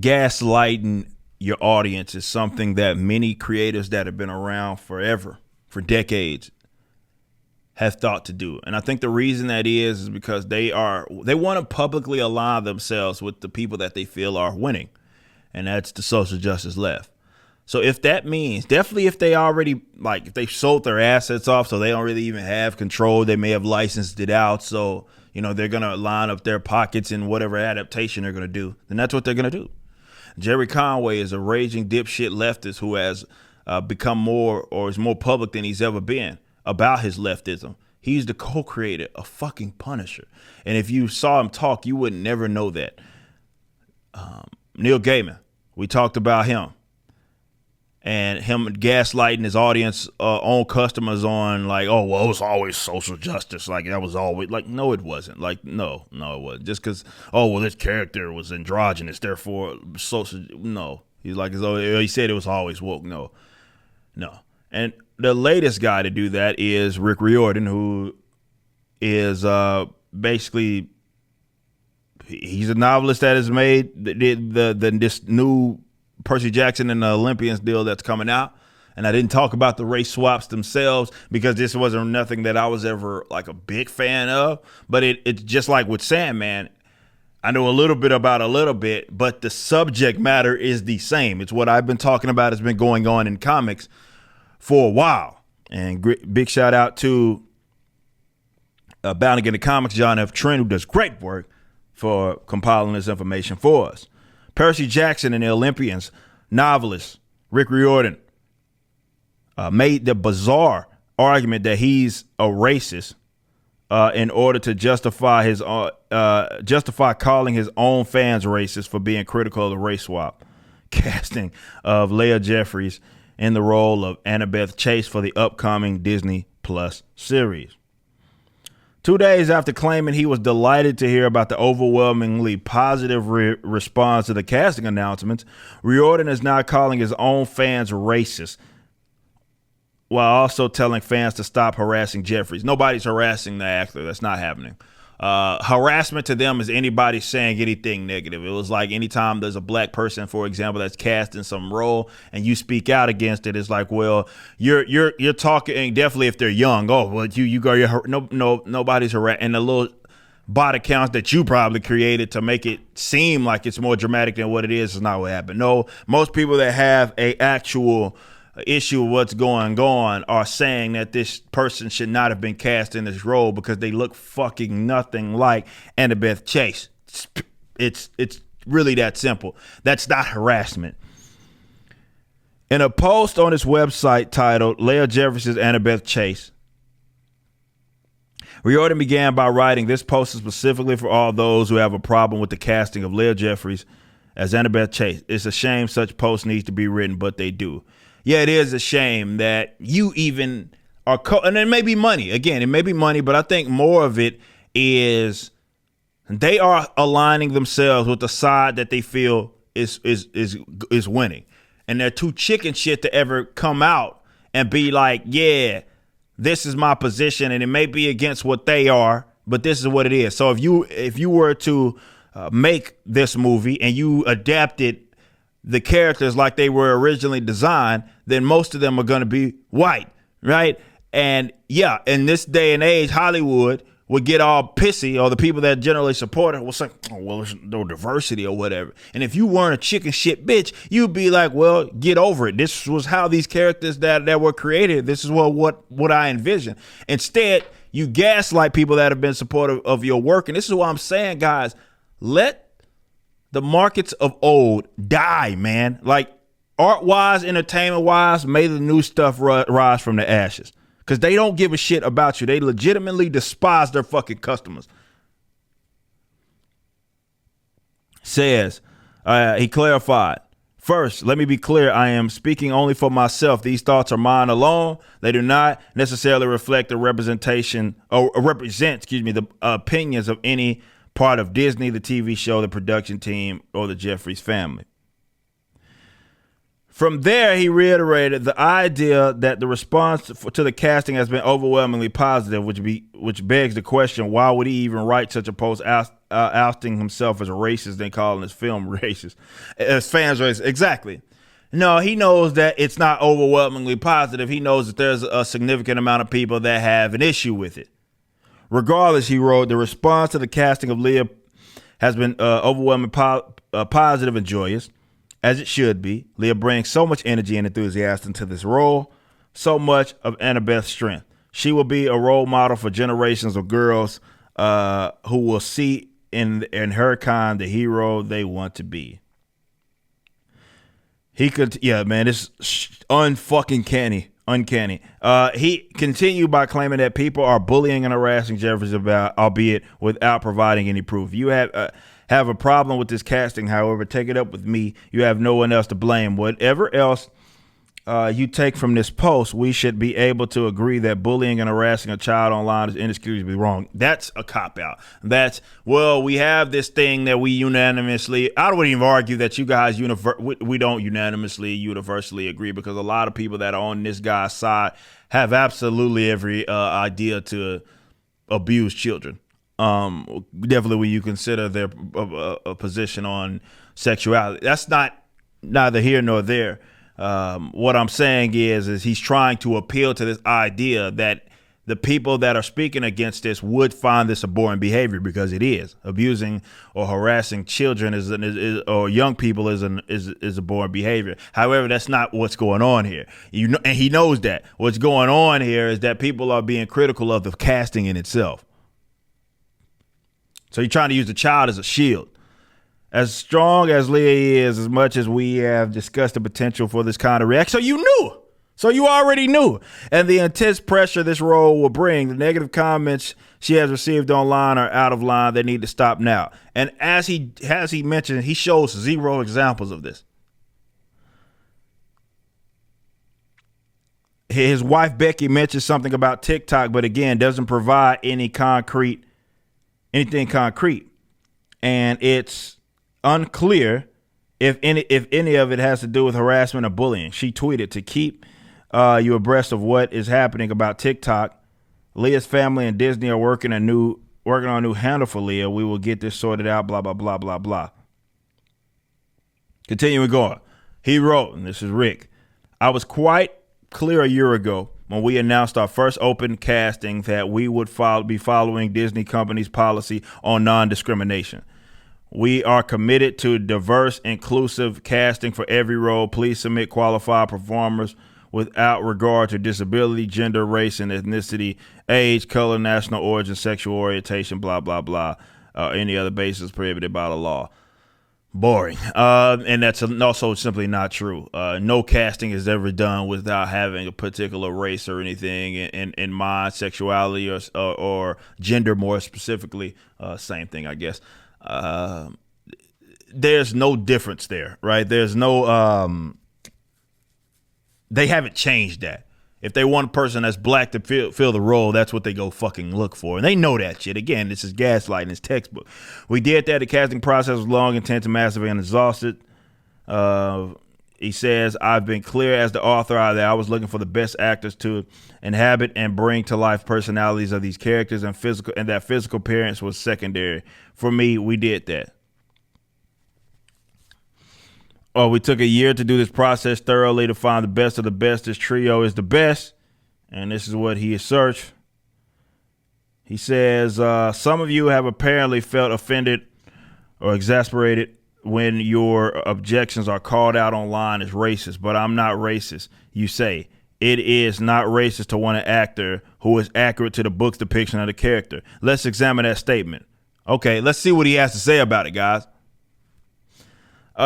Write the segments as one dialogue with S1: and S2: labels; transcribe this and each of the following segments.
S1: gaslighting your audience is something that many creators that have been around forever, for decades, have thought to do. And I think the reason that is because they want to publicly align themselves with the people that they feel are winning. And that's the social justice left. So if that means, definitely if they already, like, if they sold their assets off so they don't really even have control, they may have licensed it out. So, you know, they're going to line up their pockets in whatever adaptation they're going to do. Then that's what they're going to do. Jerry Conway is a raging dipshit leftist who has become more, or is more public than he's ever been about his leftism. He's the co-creator of fucking Punisher. And if you saw him talk, you would never know that. Neil Gaiman, we talked about him. And him gaslighting his audience, own customers on like, oh, well, it was always social justice. Like, that was always, like, no, it wasn't. Like, no, it wasn't. Just because, oh, well, this character was androgynous, therefore social, no. He's like, he said it was always woke. No. And the latest guy to do that is Rick Riordan, who is basically, he's a novelist that has made this new Percy Jackson and the Olympians deal that's coming out. And I didn't talk about the race swaps themselves because this wasn't nothing that I was ever like a big fan of. But it's just like with Sandman, I know a little bit about a little bit, but the subject matter is the same. It's what I've been talking about. It's been going on in comics for a while. And big shout out to Bounding in the Comics, John F. Trent, who does great work for compiling this information for us. Percy Jackson and the Olympians novelist Rick Riordan made the bizarre argument that he's a racist in order to justify calling his own fans racist for being critical of the race swap casting of Leah Jeffries in the role of Annabeth Chase for the upcoming Disney Plus series. 2 days after claiming he was delighted to hear about the overwhelmingly positive response to the casting announcements, Riordan is now calling his own fans racist, while also telling fans to stop harassing Jeffries. Nobody's harassing the actor. That's not happening. Harassment to them is anybody saying anything negative. It was like anytime there's a black person, for example, that's cast in some role and you speak out against it, it's like, well, you're talking, definitely if they're young. Oh, well, you go, nobody's harassing. And the little bot accounts that you probably created to make it seem like it's more dramatic than what it is not what happened. No, most people that have a actual issue with what's going on are saying that this person should not have been cast in this role because they look fucking nothing like Annabeth Chase. It's really that simple. That's not harassment. In a post on his website titled Leah Jeffries' Annabeth Chase, Riordan began by writing, "This post is specifically for all those who have a problem with the casting of Leah Jeffries as Annabeth Chase. It's a shame such posts need to be written, but they do." Yeah, it is a shame that you even are, and it may be money. Again, it may be money, but I think more of it is they are aligning themselves with the side that they feel is winning. And they're too chicken shit to ever come out and be like, yeah, this is my position, and it may be against what they are, but this is what it is. So if you were to make this movie and you adapted the characters like they were originally designed, then most of them are going to be white, right? And yeah, in this day and age, Hollywood would get all pissy, or the people that generally support it will say, oh, well, there's no diversity or whatever. And if you weren't a chicken shit bitch, you'd be like, well, get over it. This was how these characters that were created. This is what I envision. Instead, you gaslight people that have been supportive of your work. And this is what I'm saying, guys, let the markets of old die, man. Like, art-wise, entertainment-wise, may the new stuff rise from the ashes. Because they don't give a shit about you. They legitimately despise their fucking customers. Says, he clarified, "First, let me be clear. I am speaking only for myself. These thoughts are mine alone. They do not necessarily reflect the represent, the opinions of any part of Disney, the TV show, the production team, or the Jeffries family." From there, he reiterated the idea that the response to the casting has been overwhelmingly positive, which begs the question, why would he even write such a post ousting himself as a racist than calling his film racist. As fans racist. Exactly. No, he knows that it's not overwhelmingly positive. He knows that there's a significant amount of people that have an issue with it. Regardless, he wrote, the response to the casting of Leah has been overwhelmingly positive and joyous, as it should be. Leah brings so much energy and enthusiasm to this role, so much of Annabeth's strength. She will be a role model for generations of girls who will see in her kind the hero they want to be. He could, yeah, man, it's uncanny. He continued by claiming that people are bullying and harassing Jefferson, albeit without providing any proof. You have a problem with this casting, however, take it up with me. You have no one else to blame. Whatever else you take from this post, we should be able to agree that bullying and harassing a child online is inexcusably wrong. That's a cop-out. We have this thing that we unanimously, I wouldn't even argue that you guys, we don't universally agree, because a lot of people that are on this guy's side have absolutely every idea to abuse children. Definitely when you consider their position on sexuality. That's neither here nor there. What I'm saying is he's trying to appeal to this idea that the people that are speaking against this would find this abhorrent behavior, because it is. Abusing or harassing children or young people is abhorrent behavior. However, that's not what's going on here. And he knows that. What's going on here is that people are being critical of the casting in itself. So you're trying to use the child as a shield. As strong as Leah is, as much as we have discussed the potential for this kind of reaction, so you knew. So you already knew. And the intense pressure this role will bring, the negative comments she has received online are out of line. They need to stop now. And as he mentioned, he shows 0 examples of this. His wife, Becky, mentioned something about TikTok, but again, doesn't provide anything concrete. And it's unclear if any of it has to do with harassment or bullying. She tweeted, to keep you abreast of what is happening about TikTok, Leah's family and Disney are working on a new handle for Leah. We will get this sorted out, blah, blah, blah, blah, blah. Continuing going. He wrote, and this is Rick, I was quite clear a year ago when we announced our first open casting that we would be following Disney company's policy on non-discrimination. We are committed to diverse, inclusive casting for every role. Please submit qualified performers without regard to disability, gender, race, and ethnicity, age, color, national origin, sexual orientation, blah, blah, blah, any other basis prohibited by the law. Boring. And that's also simply not true. No casting is ever done without having a particular race or anything in mind, sexuality or gender more specifically. Same thing, I guess. There's no difference there, right? There's no, they haven't changed that. If they want a person that's black to fill the role, that's what they go fucking look for. And they know that shit. Again, this is gaslighting. It's textbook. We did that. The casting process was long, intense, massive, and exhausted. He says, I've been clear as the author that I was looking for the best actors to inhabit and bring to life personalities of these characters, and that physical appearance was secondary. For me, we did that. We took a year to do this process thoroughly to find the best of the best. This trio is the best. And this is what he asserts. He says, some of you have apparently felt offended or exasperated when your objections are called out online as racist, but I'm not racist. You say it is not racist to want an actor who is accurate to the book's depiction of the character. Let's examine that statement. Okay, let's see what he has to say about it, guys.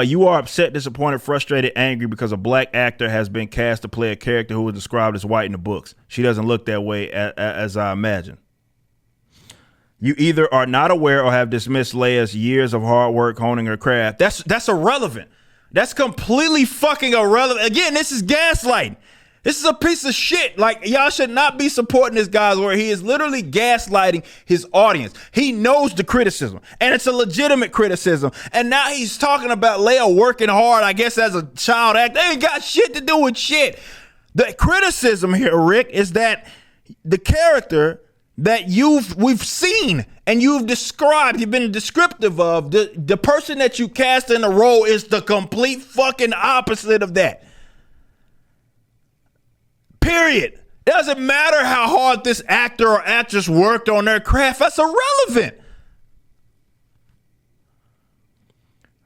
S1: You are upset, disappointed, frustrated, angry because a black actor has been cast to play a character who was described as white in the books. She doesn't look that way, as I imagine. You either are not aware or have dismissed Leia's years of hard work honing her craft. That's irrelevant. That's completely fucking irrelevant. Again, this is gaslighting. This is a piece of shit. Like, y'all should not be supporting this guy where he is literally gaslighting his audience. He knows the criticism, and it's a legitimate criticism. And now he's talking about Leia working hard, I guess, as a child actor. They ain't got shit to do with shit. The criticism here, Rick, is that the character that we've seen And you've been descriptive of the person that you cast in the role is the complete fucking opposite of that. Period. Doesn't matter how hard this actor or actress worked on their craft. That's irrelevant.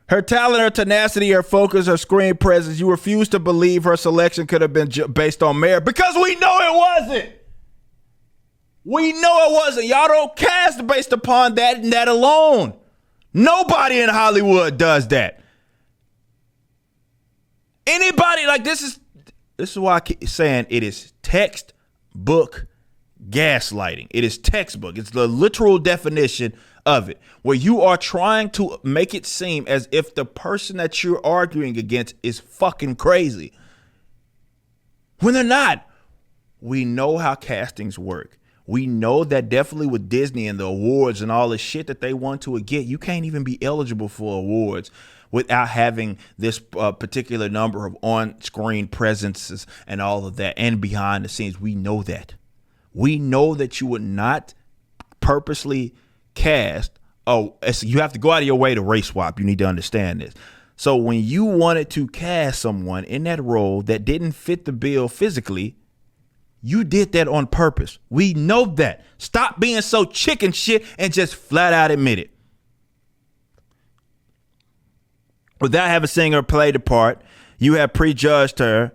S1: Her talent, her tenacity, her focus, her screen presence, you refuse to believe her selection could have been based on merit because we know it wasn't. We know it wasn't. Y'all don't cast based upon that and that alone. Nobody in Hollywood does that. Anybody like this is why I keep saying it is textbook gaslighting. It is textbook. It's the literal definition of it, where you are trying to make it seem as if the person that you're arguing against is fucking crazy when they're not. We know how castings work. We know that definitely with Disney and the awards and all the shit that they want to get, you can't even be eligible for awards without having this particular number of on-screen presences and all of that and behind the scenes. We know that. We know that you would not purposely cast. You have to go out of your way to race swap. You need to understand this. So when you wanted to cast someone in that role that didn't fit the bill physically, you did that on purpose. We know that. Stop being so chicken shit and just flat out admit it. Without having seen her play the part, you have prejudged her.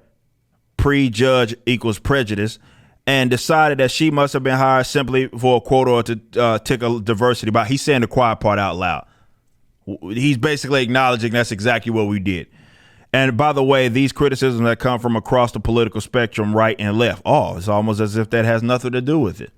S1: Prejudge equals prejudice. And decided that she must have been hired simply for a quota or to tickle diversity. But he's saying the quiet part out loud. He's basically acknowledging that's exactly what we did. And by the way, these criticisms that come from across the political spectrum, right and left, it's almost as if that has nothing to do with it.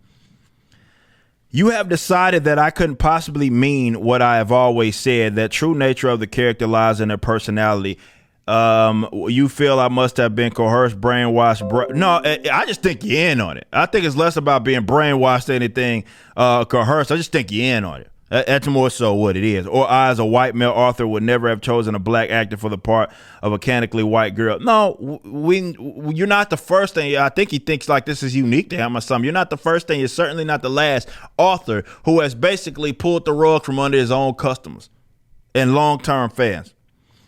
S1: You have decided that I couldn't possibly mean what I have always said, that true nature of the character lies in their personality. You feel I must have been coerced, brainwashed. No, I just think you're in on it. I think it's less about being brainwashed than anything coerced. I just think you're in on it. That's more so what it is. Or I, as a white male author, would never have chosen a black actor for the part of a canonically white girl. No, you're not the first thing. I think he thinks like this is unique to him or something. You're not the first thing. You're certainly not the last author who has basically pulled the rug from under his own customers and long-term fans.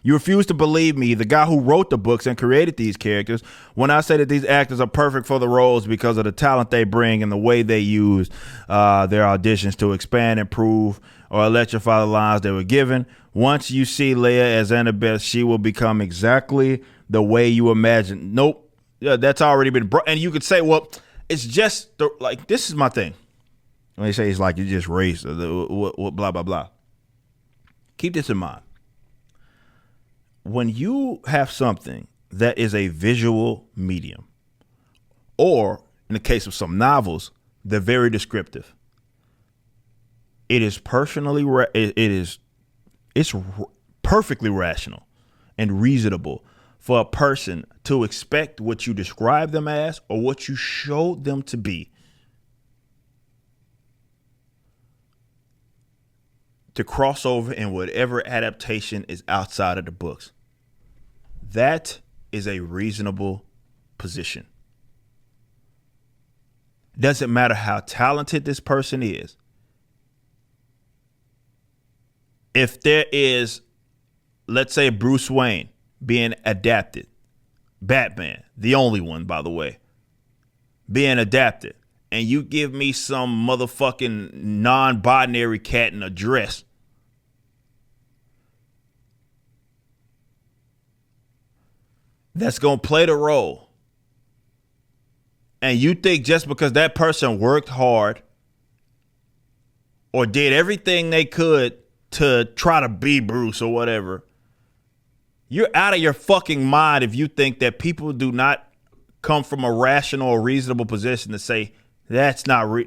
S1: You refuse to believe me, the guy who wrote the books and created these characters, when I say that these actors are perfect for the roles because of the talent they bring and the way they use their auditions to expand, improve, or electrify the lines they were given. Once you see Leia as Annabeth, she will become exactly the way you imagine. Nope. Yeah, that's already been and you could say, well, it's just like, this is my thing. When they say it's like you just race, blah, blah, blah. Keep this in mind. When you have something that is a visual medium, or in the case of some novels, they're very descriptive. It is it's perfectly rational and reasonable for a person to expect what you describe them as or what you showed them to be to cross over in whatever adaptation is outside of the books. That is a reasonable position. Doesn't matter how talented this person is. If there is, let's say, Bruce Wayne being adapted, Batman, the only one, by the way, being adapted, and you give me some motherfucking non-binary cat in a dress, that's going to play the role. And you think just because that person worked hard or did everything they could to try to be Bruce or whatever, you're out of your fucking mind if you think that people do not come from a rational or reasonable position to say that's not Bruce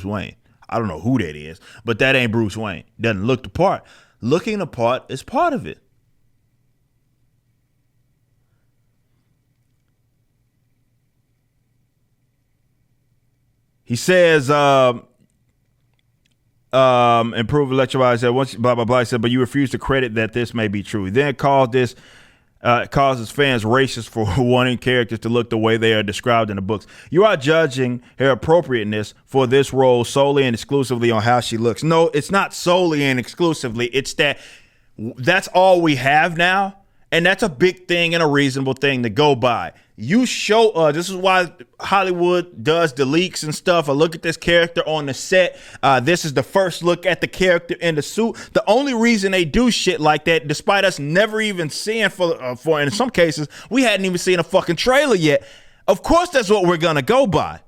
S1: Wayne. I don't know who that is, but that ain't Bruce Wayne. Doesn't look the part. Looking the part is part of it. He says, improve electrolytes. Said once, blah blah blah. He said, but you refuse to credit that this may be true. He then calls this It causes fans racist for wanting characters to look the way they are described in the books. You are judging her appropriateness for this role solely and exclusively on how she looks. No, it's not solely and exclusively. It's that's all we have now. And that's a big thing and a reasonable thing to go by. You show us, this is why Hollywood does the leaks and stuff. I look at this character on the set. This is the first look at the character in the suit. The only reason they do shit like that, despite us never even seeing for in some cases, we hadn't even seen a fucking trailer yet. Of course, that's what we're going to go by.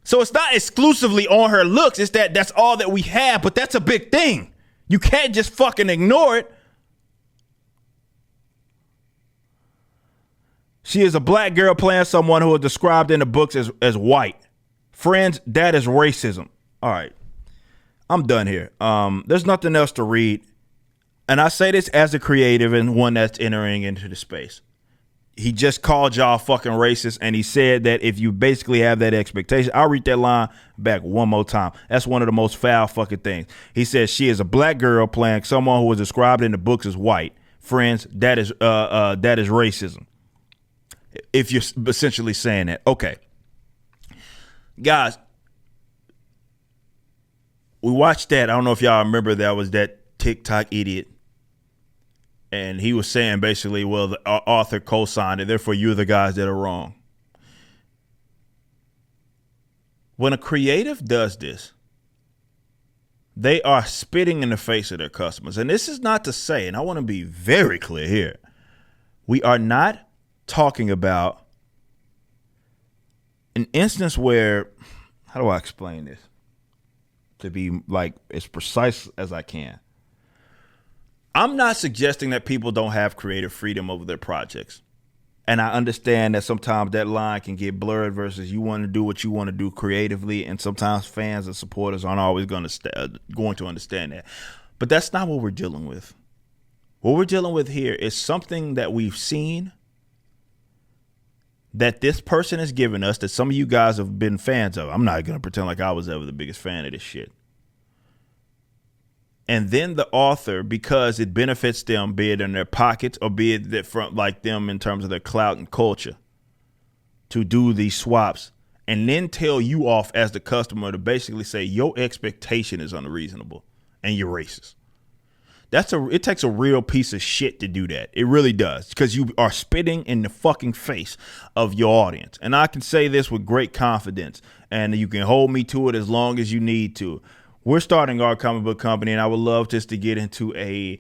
S1: So it's not exclusively on her looks. It's that's all that we have, but that's a big thing. You can't just fucking ignore it. She is a black girl playing someone who is described in the books as white. Friends, that is racism. All right. I'm done here. There's nothing else to read. And I say this as a creative and one that's entering into the space. He just called y'all fucking racist, and he said that if you basically have that expectation, I'll read that line back one more time. That's one of the most foul fucking things. He says she is a black girl playing someone who was described in the books as white. Friends, that is racism. If you're essentially saying that. Okay. Guys, we watched that. I don't know if y'all remember that was that TikTok idiot. And he was saying basically, well, the author co-signed it. Therefore, you're the guys that are wrong. When a creative does this, they are spitting in the face of their customers. And this is not to say, and I want to be very clear here, we are not talking about an instance where, how do I explain this to be like as precise as I can? I'm not suggesting that people don't have creative freedom over their projects. And I understand that sometimes that line can get blurred versus you want to do what you want to do creatively. And sometimes fans and supporters aren't always going to understand that. But that's not what we're dealing with. What we're dealing with here is something that we've seen that this person has given us that some of you guys have been fans of. I'm not going to pretend like I was ever the biggest fan of this shit. And then the author, because it benefits them, be it in their pockets or be it that from like them in terms of their clout and culture, to do these swaps and then tell you off as the customer to basically say your expectation is unreasonable and you're racist. It takes a real piece of shit to do that. It really does, because you are spitting in the fucking face of your audience. And I can say this with great confidence, and you can hold me to it as long as you need to. We're starting our comic book company, and I would love just to get into a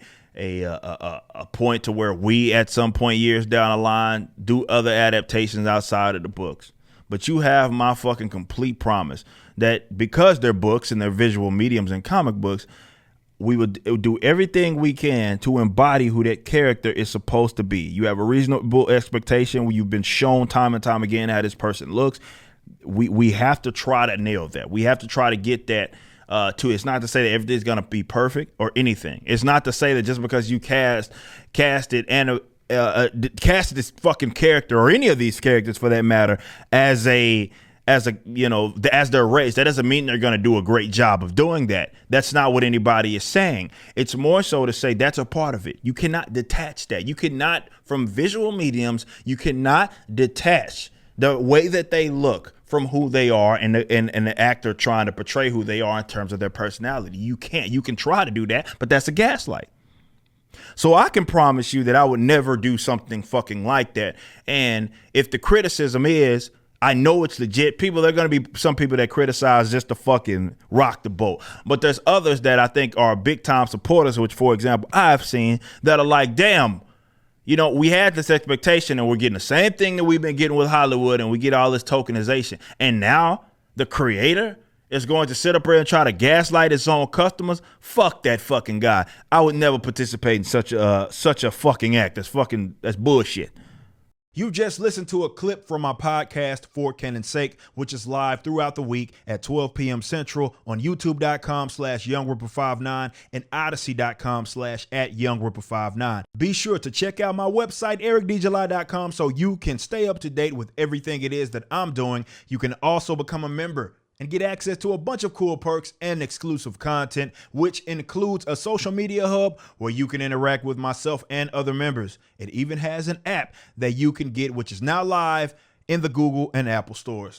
S1: point to where we, at some point years down the line, do other adaptations outside of the books. But you have my fucking complete promise that because they're books and they're visual mediums and comic books, we would do everything we can to embody who that character is supposed to be. You have a reasonable expectation where you've been shown time and time again how this person looks. We have to try to nail that. We have to try to get that to. It's not to say that everything's going to be perfect or anything. It's not to say that just because you casted this fucking character or any of these characters for that matter as their race, that doesn't mean they're going to do a great job of doing that. That's not what anybody is saying. It's more so to say that's a part of it. You cannot detach that. You cannot, from visual mediums, you cannot detach the way that they look from who they are and the actor trying to portray who they are in terms of their personality. You can't. You can try to do that, but that's a gaslight. So I can promise you that I would never do something fucking like that. And if the criticism is, I know it's legit. There are going to be some people that criticize just to fucking rock the boat. But there's others that I think are big time supporters, which, for example, I've seen that are like, damn, we had this expectation and we're getting the same thing that we've been getting with Hollywood, and we get all this tokenization. And now the creator is going to sit up here and try to gaslight his own customers. Fuck that fucking guy. I would never participate in such a fucking act. That's bullshit. You just listened to a clip from my podcast, For Canon's Sake, which is live throughout the week at 12 p.m. Central on youtube.com/YoungRipper59 and odyssey.com/@YoungRipper59. Be sure to check out my website, ericdjuly.com, so you can stay up to date with everything it is that I'm doing. You can also become a member and get access to a bunch of cool perks and exclusive content, which includes a social media hub where you can interact with myself and other members. It even has an app that you can get, which is now live in the Google and Apple stores.